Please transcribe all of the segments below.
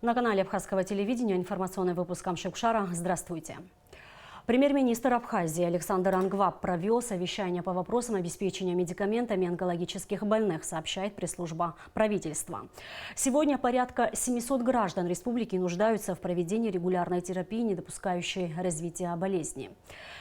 На канале Абхазского телевидения информационный выпуск Амшукшара. Здравствуйте. Премьер-министр Абхазии Александр Ангваб провел совещание по вопросам обеспечения медикаментами онкологических больных, сообщает пресс-служба правительства. Сегодня порядка 700 граждан республики нуждаются в проведении регулярной терапии, не допускающей развития болезни.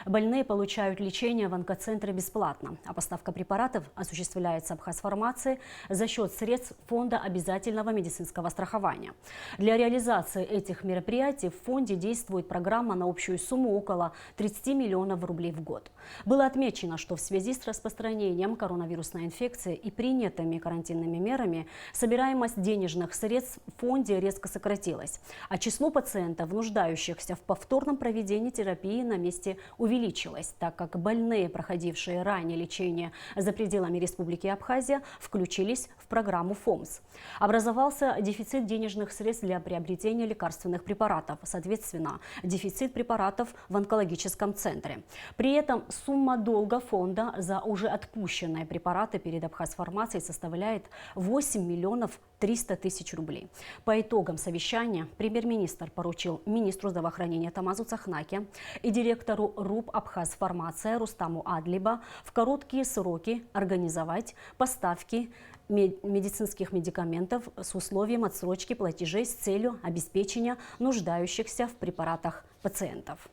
Больные получают лечение в онкоцентре бесплатно, а поставка препаратов осуществляется Абхазфармацией за счет средств Фонда обязательного медицинского страхования. Для реализации этих мероприятий в фонде действует программа на общую сумму около 30 миллионов рублей в год. Было отмечено, что в связи с распространением коронавирусной инфекции и принятыми карантинными мерами собираемость денежных средств в фонде резко сократилась, а число пациентов, нуждающихся в повторном проведении терапии, на месте увеличилось, так как больные, проходившие ранее лечение за пределами Республики Абхазия, включились в программу ФОМС. Образовался дефицит денежных средств для приобретения лекарственных препаратов, соответственно, дефицит препаратов в онкологическом центре. При этом сумма долга фонда за уже отпущенные препараты перед Абхазфармацией составляет 8 миллионов 300 тысяч рублей. По итогам совещания премьер-министр поручил министру здравоохранения Тамазу Цахнаке и директору РУП Абхазфармация Рустаму Адлиба в короткие сроки организовать поставки медицинских медикаментов с условием отсрочки платежей с целью обеспечения нуждающихся в препаратах пациентов.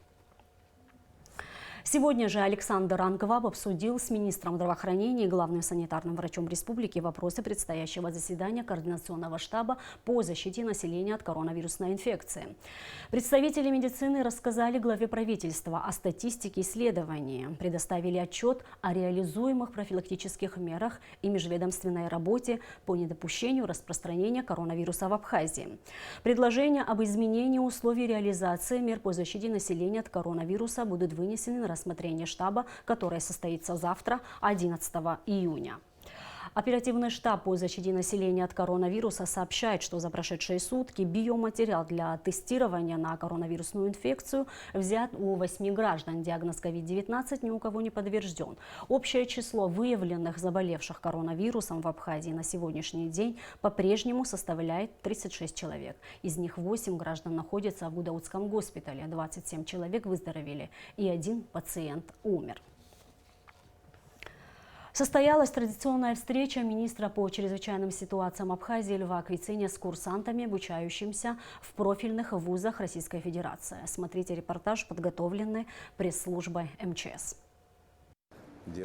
Сегодня же Александр Ангваб обсудил с министром здравоохранения и главным санитарным врачом республики вопросы предстоящего заседания Координационного штаба по защите населения от коронавирусной инфекции. Представители медицины рассказали главе правительства о статистике исследований, предоставили отчет о реализуемых профилактических мерах и межведомственной работе по недопущению распространения коронавируса в Абхазии. Предложения об изменении условий реализации мер по защите населения от коронавируса будут вынесены на рассмотрение штаба, которое состоится завтра, 11 июня. Оперативный штаб по защите населения от коронавируса сообщает, что за прошедшие сутки биоматериал для тестирования на коронавирусную инфекцию взят у 8 граждан. Диагноз COVID-19 ни у кого не подтвержден. Общее число выявленных заболевших коронавирусом в Абхазии на сегодняшний день по-прежнему составляет 36 человек. Из них 8 граждан находятся в Гудаутском госпитале, 27 человек выздоровели и 1 пациент умер. Состоялась традиционная встреча министра по чрезвычайным ситуациям Абхазии Льва Квициня с курсантами, обучающимися в профильных вузах Российской Федерации. Смотрите репортаж, подготовленный пресс-службой МЧС.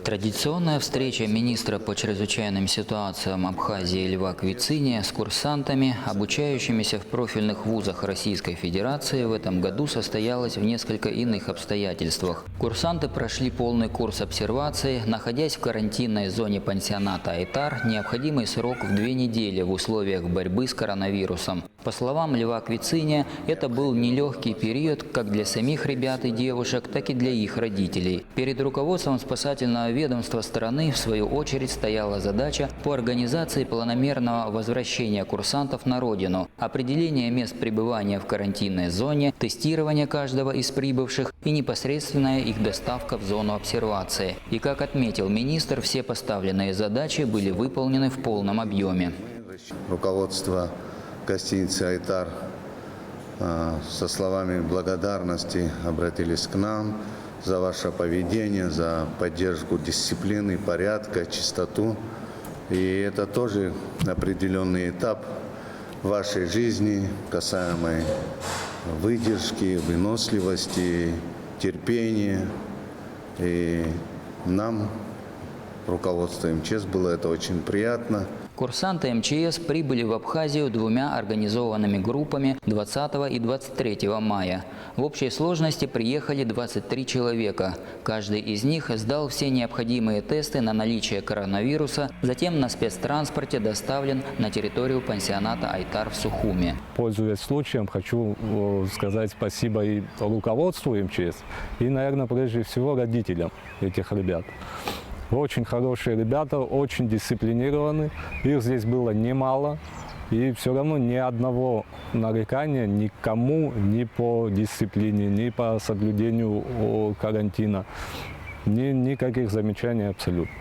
Традиционная встреча министра по чрезвычайным ситуациям Абхазии Льва Квициня с курсантами, обучающимися в профильных вузах Российской Федерации, в этом году состоялась в несколько иных обстоятельствах. Курсанты прошли полный курс обсервации, находясь в карантинной зоне пансионата «Айтар», необходимый срок в 2 недели в условиях борьбы с коронавирусом. По словам Льва Квициня, это был нелегкий период как для самих ребят и девушек, так и для их родителей. Перед руководством спасательного ведомства страны, в свою очередь, стояла задача по организации планомерного возвращения курсантов на родину, определения мест пребывания в карантинной зоне, тестирования каждого из прибывших и непосредственная их доставка в зону обсервации. И, как отметил министр, все поставленные задачи были выполнены в полном объеме. Руководство гостиницы «Айтар» со словами благодарности обратились к нам за ваше поведение, за поддержку дисциплины, порядка, чистоту. И это тоже определенный этап вашей жизни, касаемой выдержки, выносливости, терпения. И нам, руководство МЧС, было это очень приятно. Курсанты МЧС прибыли в Абхазию 2 организованными группами 20 и 23 мая. В общей сложности приехали 23 человека. Каждый из них сдал все необходимые тесты на наличие коронавируса, затем на спецтранспорте доставлен на территорию пансионата «Айтар» в Сухуми. Пользуясь случаем, хочу сказать спасибо и руководству МЧС, и, наверное, прежде всего родителям этих ребят. Очень хорошие ребята, очень дисциплинированы. Их здесь было немало. И все равно ни одного нарекания никому ни по дисциплине, ни по соблюдению карантина. Никаких замечаний абсолютно.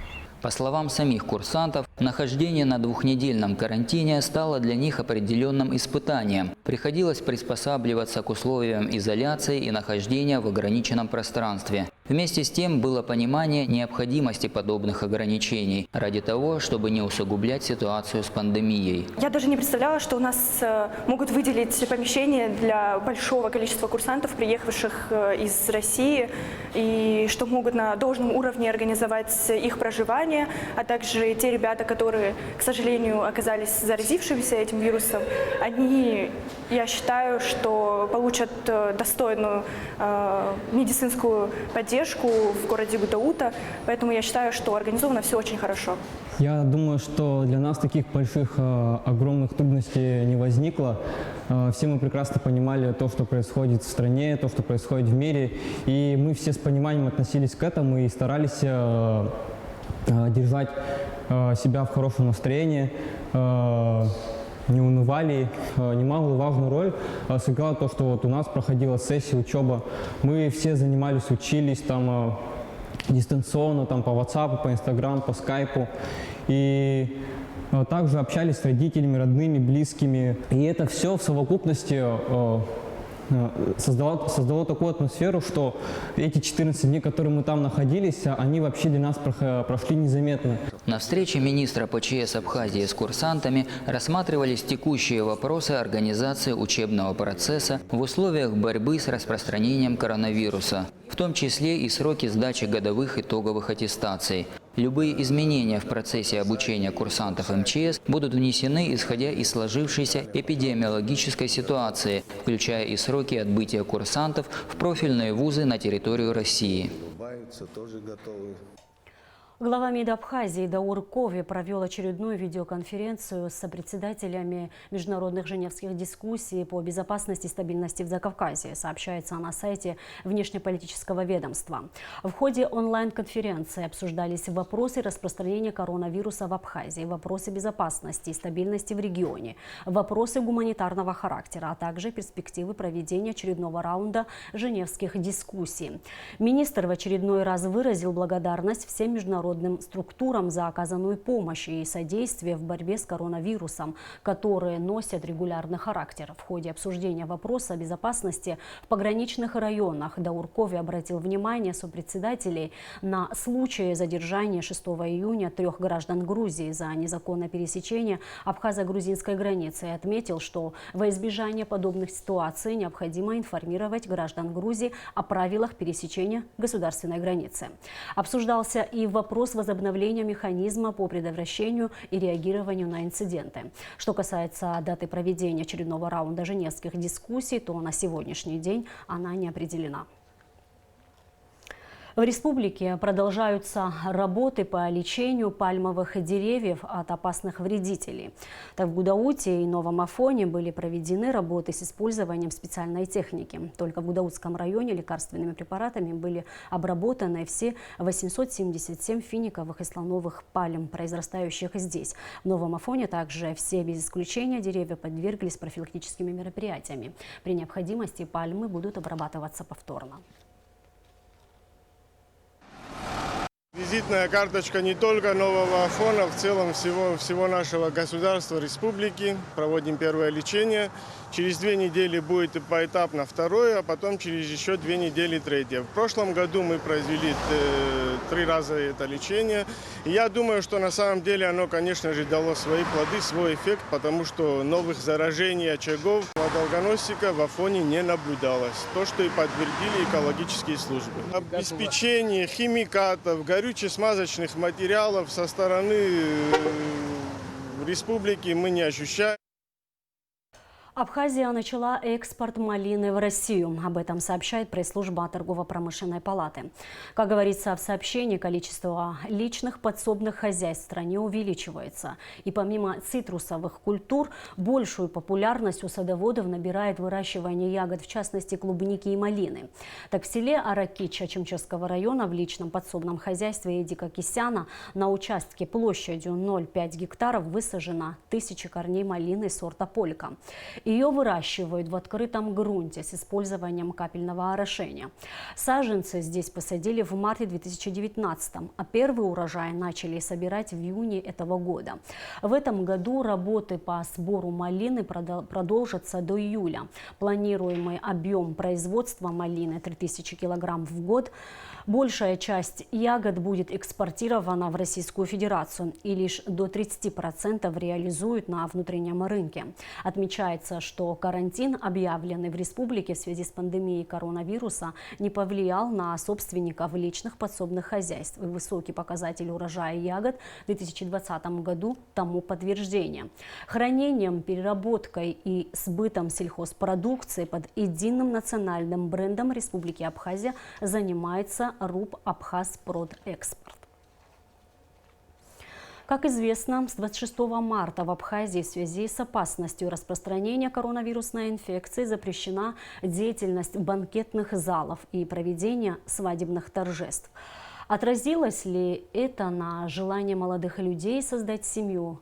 По словам самих курсантов, нахождение на двухнедельном карантине стало для них определенным испытанием. Приходилось приспосабливаться к условиям изоляции и нахождения в ограниченном пространстве. Вместе с тем было понимание необходимости подобных ограничений ради того, чтобы не усугублять ситуацию с пандемией. Я даже не представляла, что у нас могут выделить помещение для большого количества курсантов, приехавших из России, и что могут на должном уровне организовать их проживание, а также те ребята, которые, к сожалению, оказались заразившимися этим вирусом, они, я считаю, что получат достойную медицинскую поддержку в городе Гудаута, поэтому я считаю, что организовано все очень хорошо. Я думаю, что для нас таких больших, огромных трудностей не возникло. Все мы прекрасно понимали то, что происходит в стране, то, что происходит в мире, и мы все с пониманием относились к этому и старались держать себя в хорошем настроении, не унывали. Немаловажную роль сыграло то, что вот у нас проходила сессия, учеба. Мы все занимались, учились там дистанционно, там по WhatsApp, по Instagram, по Skype. И также общались с родителями, родными, близкими. И это все в совокупности создало такую атмосферу, что эти 14 дней, которые мы там находились, они вообще для нас прошли незаметно. На встрече министра ПЧС Абхазии с курсантами рассматривались текущие вопросы организации учебного процесса в условиях борьбы с распространением коронавируса, в том числе и сроки сдачи годовых итоговых аттестаций. Любые изменения в процессе обучения курсантов МЧС будут внесены, исходя из сложившейся эпидемиологической ситуации, включая и сроки отбытия курсантов в профильные вузы на территорию России. Глава МИД Абхазии Даур Кови провел очередную видеоконференцию с сопредседателями международных женевских дискуссий по безопасности и стабильности в Закавказье, сообщается на сайте внешнеполитического ведомства. В ходе онлайн-конференции обсуждались вопросы распространения коронавируса в Абхазии, вопросы безопасности и стабильности в регионе, вопросы гуманитарного характера, а также перспективы проведения очередного раунда женевских дискуссий. Министр в очередной раз выразил благодарность всем международным структурам за оказанную помощь и содействие в борьбе с коронавирусом, которые носят регулярный характер. В ходе обсуждения вопроса безопасности в пограничных районах Даур Кови обратил внимание сопредседателей на случаи задержания 6 июня 3 граждан Грузии за незаконное пересечение абхазо-грузинской границы и отметил, что во избежание подобных ситуаций необходимо информировать граждан Грузии о правилах пересечения государственной границы. Обсуждался и вопрос возобновления механизма по предотвращению и реагированию на инциденты. Что касается даты проведения очередного раунда женевских дискуссий, то на сегодняшний день она не определена. В республике продолжаются работы по лечению пальмовых деревьев от опасных вредителей. Так, в Гудауте и Новом Афоне были проведены работы с использованием специальной техники. Только в Гудаутском районе лекарственными препаратами были обработаны все 877 финиковых и слоновых пальм, произрастающих здесь. В Новом Афоне также все без исключения деревья подверглись профилактическими мероприятиями. При необходимости пальмы будут обрабатываться повторно. Визитная карточка не только Нового Афона, в целом всего нашего государства, республики. Проводим первое лечение. Через 2 недели будет поэтапно второе, а потом через еще 2 недели третье. В прошлом году мы произвели 3 раза это лечение. И я думаю, что на самом деле оно, конечно же, дало свои плоды, свой эффект, потому что новых заражений очагов долгоносика в Афоне не наблюдалось. То, что и подтвердили экологические службы. Обеспечение химикатов, горюче-смазочных материалов со стороны республики мы не ощущаем. Абхазия начала экспорт малины в Россию. Об этом сообщает пресс-служба торгово-промышленной палаты. Как говорится в сообщении, количество личных подсобных хозяйств в стране увеличивается. И помимо цитрусовых культур, большую популярность у садоводов набирает выращивание ягод, в частности клубники и малины. Так, в селе Аракича Чемчевского района в личном подсобном хозяйстве Эдика Кисяна на участке площадью 0,5 гектаров высажено 1000 корней малины сорта полька. Ее выращивают в открытом грунте с использованием капельного орошения. Саженцы здесь посадили в марте 2019, а первый урожай начали собирать в июне этого года. В этом году работы по сбору малины продолжатся до июля. Планируемый объем производства малины 3000 килограмм в год. Большая часть ягод будет экспортирована в Российскую Федерацию и лишь до 30% реализуют на внутреннем рынке. Отмечается, что карантин, объявленный в республике в связи с пандемией коронавируса, не повлиял на собственников личных подсобных хозяйств. И высокий показатель урожая ягод в 2020 году тому подтверждение. Хранением, переработкой и сбытом сельхозпродукции под единым национальным брендом Республики Абхазия занимается РУП «Абхазпродэкспорт». Как известно, с 26 марта в Абхазии в связи с опасностью распространения коронавирусной инфекции запрещена деятельность банкетных залов и проведение свадебных торжеств. Отразилось ли это на желании молодых людей создать семью?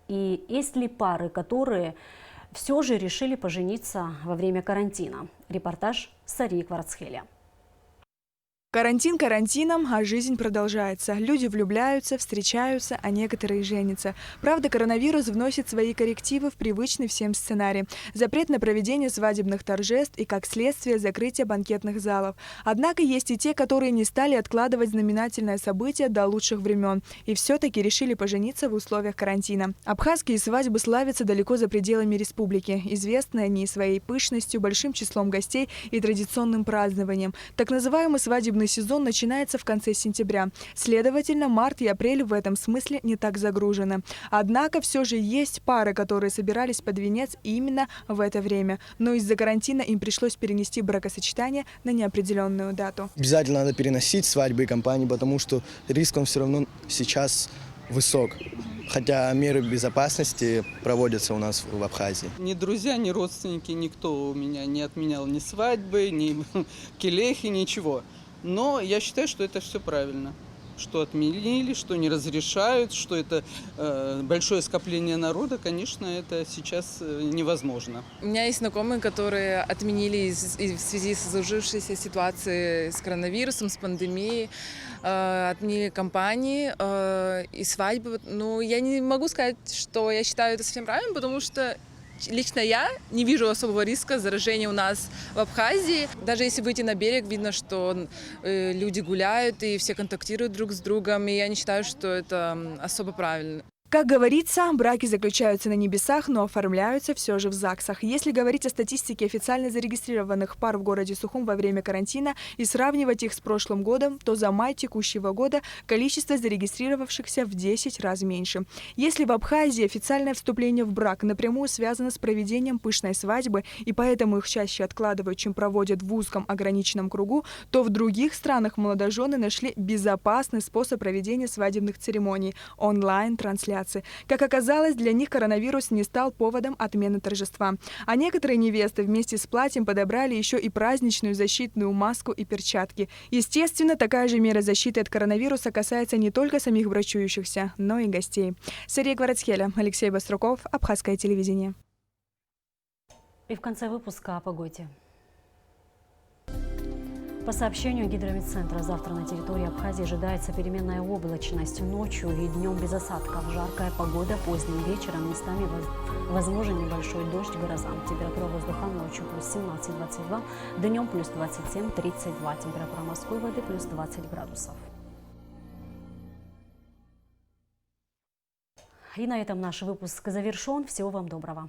И есть ли пары, которые все же решили пожениться во время карантина? Репортаж Сарии Кварцхеля. Карантин карантином, а жизнь продолжается. Люди влюбляются, встречаются, а некоторые женятся. Правда, коронавирус вносит свои коррективы в привычный всем сценарий. Запрет на проведение свадебных торжеств и, как следствие, закрытие банкетных залов. Однако есть и те, которые не стали откладывать знаменательное событие до лучших времен. И все-таки решили пожениться в условиях карантина. Абхазские свадьбы славятся далеко за пределами республики. Известны они своей пышностью, большим числом гостей и традиционным празднованием. Так называемый свадебный сезон начинается в конце сентября. Следовательно, март и апрель в этом смысле не так загружены. Однако все же есть пары, которые собирались под венец именно в это время. Но из-за карантина им пришлось перенести бракосочетание на неопределенную дату. Обязательно надо переносить свадьбы и компании, потому что риск он все равно сейчас высок. Хотя меры безопасности проводятся у нас в Абхазии. Ни друзья, ни родственники, никто у меня не отменял ни свадьбы, ни келехи, ничего. Но я считаю, что это все правильно. Что отменили, что не разрешают, что это большое скопление народа, конечно, это сейчас невозможно. У меня есть знакомые, которые отменили в связи с сложившейся ситуацией с коронавирусом, с пандемией, отменили компании и свадьбы. Но я не могу сказать, что я считаю это совсем правильно, потому что лично я не вижу особого риска заражения у нас в Абхазии. Даже если выйти на берег, видно, что люди гуляют и все контактируют друг с другом. И я не считаю, что это особо правильно. Как говорится, браки заключаются на небесах, но оформляются все же в ЗАГСах. Если говорить о статистике официально зарегистрированных пар в городе Сухум во время карантина и сравнивать их с прошлым годом, то за май текущего года количество зарегистрировавшихся в 10 раз меньше. Если в Абхазии официальное вступление в брак напрямую связано с проведением пышной свадьбы, и поэтому их чаще откладывают, чем проводят в узком ограниченном кругу, то в других странах молодожены нашли безопасный способ проведения свадебных церемоний – онлайн-трансляции. Как оказалось, для них коронавирус не стал поводом отмены торжества. А некоторые невесты вместе с платьем подобрали еще и праздничную защитную маску и перчатки. Естественно, такая же мера защиты от коронавируса касается не только самих брачующихся, но и гостей. Сария Кварцхеля, Алексей Баструков, Абхазское телевидение. И в конце выпуска о погоде. По сообщению Гидромедцентра, завтра на территории Абхазии ожидается переменная облачность. Ночью и днем без осадков. Жаркая погода, поздним вечером местами возможен небольшой дождь, гроза. Температура воздуха ночью плюс 17-22, днем плюс 27-32. Температура морской воды плюс 20 градусов. И на этом наш выпуск завершен. Всего вам доброго.